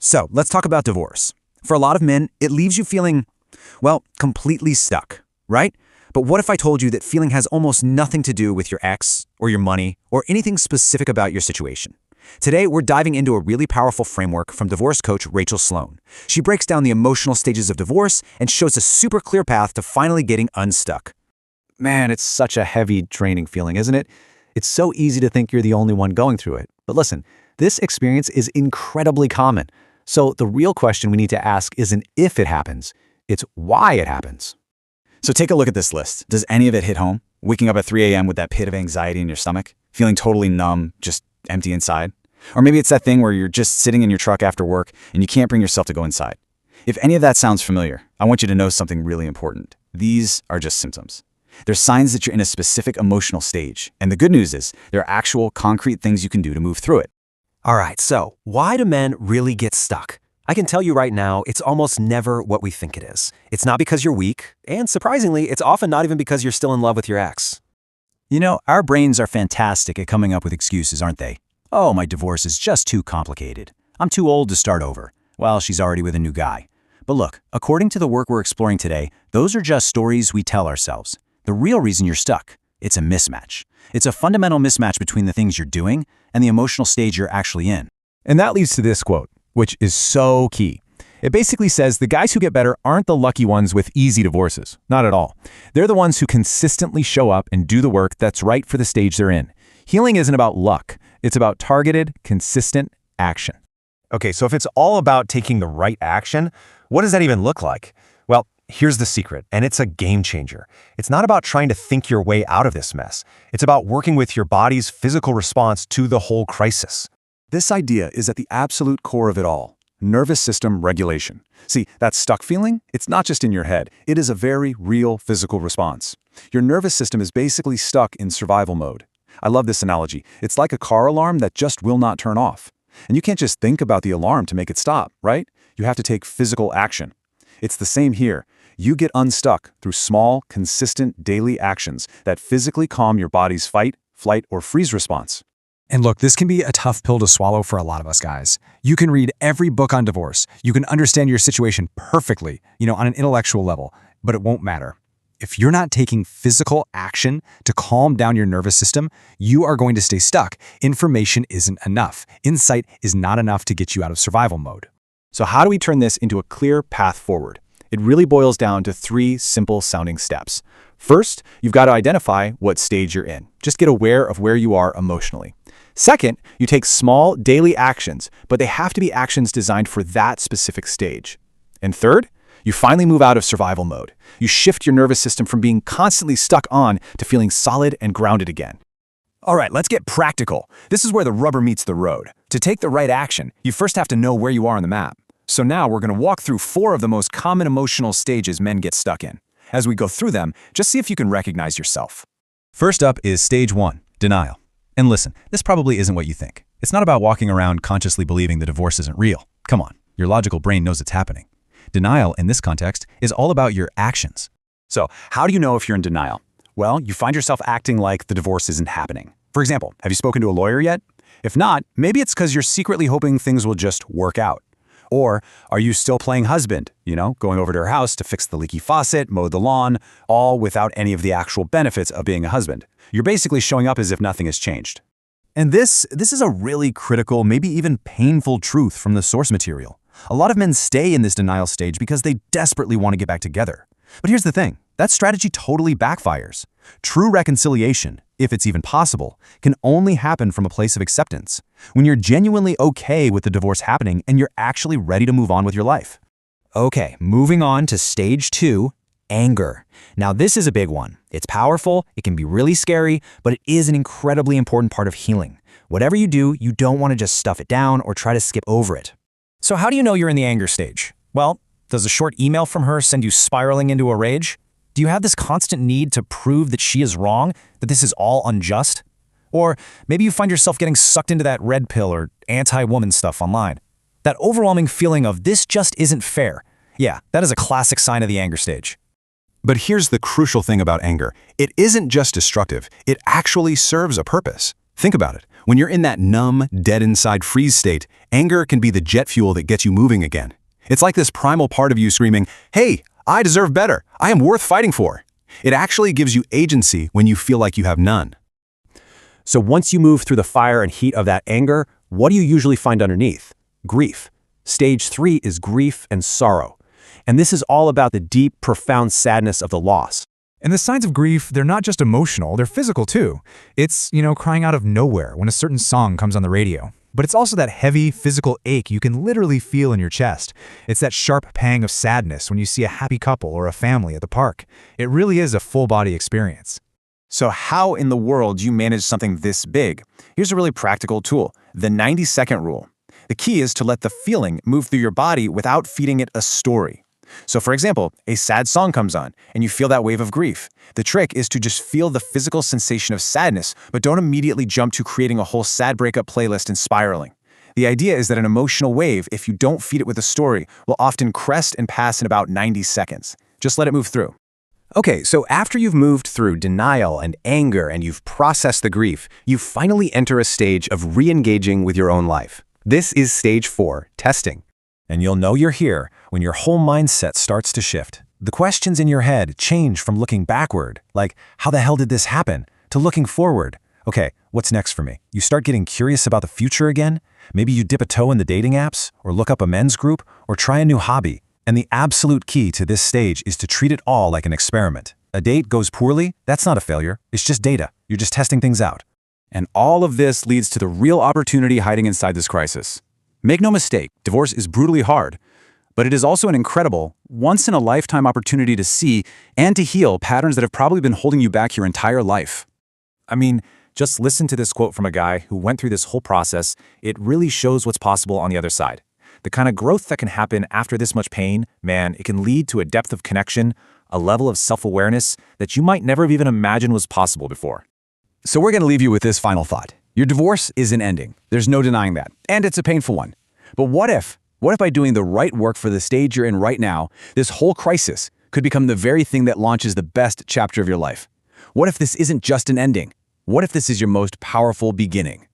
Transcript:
So let's talk about divorce. For a lot of men, it leaves you feeling, well, completely stuck, right? But what if I told you that feeling has almost nothing to do with your ex, or your money, or anything specific about your situation? Today, we're diving into a really powerful framework from divorce coach Rachel Sloan. She breaks down the emotional stages of divorce and shows a super clear path to finally getting unstuck. Man, it's such a heavy, draining feeling, isn't it? It's so easy to think you're the only one going through it. But listen, this experience is incredibly common. So the real question we need to ask isn't if it happens, it's why it happens. So take a look at this list. Does any of it hit home? Waking up at 3 a.m. with that pit of anxiety in your stomach? Feeling totally numb, just empty inside? Or maybe it's that thing where you're just sitting in your truck after work and you can't bring yourself to go inside. If any of that sounds familiar, I want you to know something really important. These are just symptoms. They're signs that you're in a specific emotional stage. And the good news is, there are actual, concrete things you can do to move through it. All right, so why do men really get stuck? I can tell you right now, it's almost never what we think it is. It's not because you're weak, and surprisingly, it's often not even because you're still in love with your ex. You know, our brains are fantastic at coming up with excuses, aren't they? Oh, my divorce is just too complicated. I'm too old to start over. Well, she's already with a new guy. But look, according to the work we're exploring today, those are just stories we tell ourselves. The real reason you're stuck, it's a mismatch. It's a fundamental mismatch between the things you're doing and the emotional stage you're actually in. And that leads to this quote, which is so key. It basically says the guys who get better aren't the lucky ones with easy divorces. Not at all. They're the ones who consistently show up and do the work that's right for the stage they're in. Healing isn't about luck. It's about targeted, consistent action. Okay, so if it's all about taking the right action, what does that even look like? Well, here's the secret, and it's a game changer. It's not about trying to think your way out of this mess. It's about working with your body's physical response to the whole crisis. This idea is at the absolute core of it all. Nervous system regulation. See, that stuck feeling, it's not just in your head. It is a very real physical response. Your nervous system is basically stuck in survival mode. I love this analogy. It's like a car alarm that just will not turn off. And you can't just think about the alarm to make it stop, right? You have to take physical action. It's the same here. You get unstuck through small, consistent daily actions that physically calm your body's fight, flight, or freeze response. And look, this can be a tough pill to swallow for a lot of us guys. You can read every book on divorce. You can understand your situation perfectly, on an intellectual level, but it won't matter. If you're not taking physical action to calm down your nervous system, you are going to stay stuck. Information isn't enough. Insight is not enough to get you out of survival mode. So how do we turn this into a clear path forward? It really boils down to 3 simple sounding steps. First, you've got to identify what stage you're in. Just get aware of where you are emotionally. Second, you take small daily actions, but they have to be actions designed for that specific stage. And third, you finally move out of survival mode. You shift your nervous system from being constantly stuck on to feeling solid and grounded again. All right, let's get practical. This is where the rubber meets the road. To take the right action, you first have to know where you are on the map. So now we're going to walk through 4 of the most common emotional stages men get stuck in. As we go through them, just see if you can recognize yourself. First up is stage 1, denial. And listen, this probably isn't what you think. It's not about walking around consciously believing the divorce isn't real. Come on, your logical brain knows it's happening. Denial in this context is all about your actions. So, how do you know if you're in denial? Well, you find yourself acting like the divorce isn't happening. For example, have you spoken to a lawyer yet? If not, maybe it's because you're secretly hoping things will just work out. Or are you still playing husband, going over to her house to fix the leaky faucet, mow the lawn, all without any of the actual benefits of being a husband? You're basically showing up as if nothing has changed. And this is a really critical, maybe even painful truth from the source material. A lot of men stay in this denial stage because they desperately want to get back together. But here's the thing, that strategy totally backfires. True reconciliation, if it's even possible, can only happen from a place of acceptance, when you're genuinely okay with the divorce happening and you're actually ready to move on with your life. Okay, moving on to stage 2, anger. Now this is a big one. It's powerful, it can be really scary, but it is an incredibly important part of healing. Whatever you do, you don't want to just stuff it down or try to skip over it. So how do you know you're in the anger stage? Well, does a short email from her send you spiraling into a rage? Do you have this constant need to prove that she is wrong, that this is all unjust? Or maybe you find yourself getting sucked into that red pill or anti-woman stuff online. That overwhelming feeling of this just isn't fair. Yeah, that is a classic sign of the anger stage. But here's the crucial thing about anger. It isn't just destructive, it actually serves a purpose. Think about it. When you're in that numb, dead inside freeze state, anger can be the jet fuel that gets you moving again. It's like this primal part of you screaming, "Hey, I deserve better. I am worth fighting for." It actually gives you agency when you feel like you have none. So once you move through the fire and heat of that anger, what do you usually find underneath? Grief. Stage 3 is grief and sorrow. And this is all about the deep, profound sadness of the loss. And the signs of grief, they're not just emotional, they're physical too. It's, crying out of nowhere when a certain song comes on the radio. But it's also that heavy, physical ache you can literally feel in your chest. It's that sharp pang of sadness when you see a happy couple or a family at the park. It really is a full-body experience. So how in the world do you manage something this big? Here's a really practical tool, the 90-second rule. The key is to let the feeling move through your body without feeding it a story. So for example, a sad song comes on, and you feel that wave of grief. The trick is to just feel the physical sensation of sadness, but don't immediately jump to creating a whole sad breakup playlist and spiraling. The idea is that an emotional wave, if you don't feed it with a story, will often crest and pass in about 90 seconds. Just let it move through. Okay, so after you've moved through denial and anger and you've processed the grief, you finally enter a stage of re-engaging with your own life. This is stage 4, testing. And you'll know you're here when your whole mindset starts to shift. The questions in your head change from looking backward, like, how the hell did this happen, to looking forward. Okay, what's next for me? You start getting curious about the future again? Maybe you dip a toe in the dating apps, or look up a men's group, or try a new hobby. And the absolute key to this stage is to treat it all like an experiment. A date goes poorly, that's not a failure. It's just data. You're just testing things out. And all of this leads to the real opportunity hiding inside this crisis. Make no mistake, divorce is brutally hard, but it is also an incredible, once-in-a-lifetime opportunity to see and to heal patterns that have probably been holding you back your entire life. I mean, just listen to this quote from a guy who went through this whole process. It really shows what's possible on the other side. The kind of growth that can happen after this much pain, man, it can lead to a depth of connection, a level of self-awareness that you might never have even imagined was possible before. So we're going to leave you with this final thought. Your divorce is an ending. There's no denying that. And it's a painful one. But what if by doing the right work for the stage you're in right now, this whole crisis could become the very thing that launches the best chapter of your life? What if this isn't just an ending? What if this is your most powerful beginning?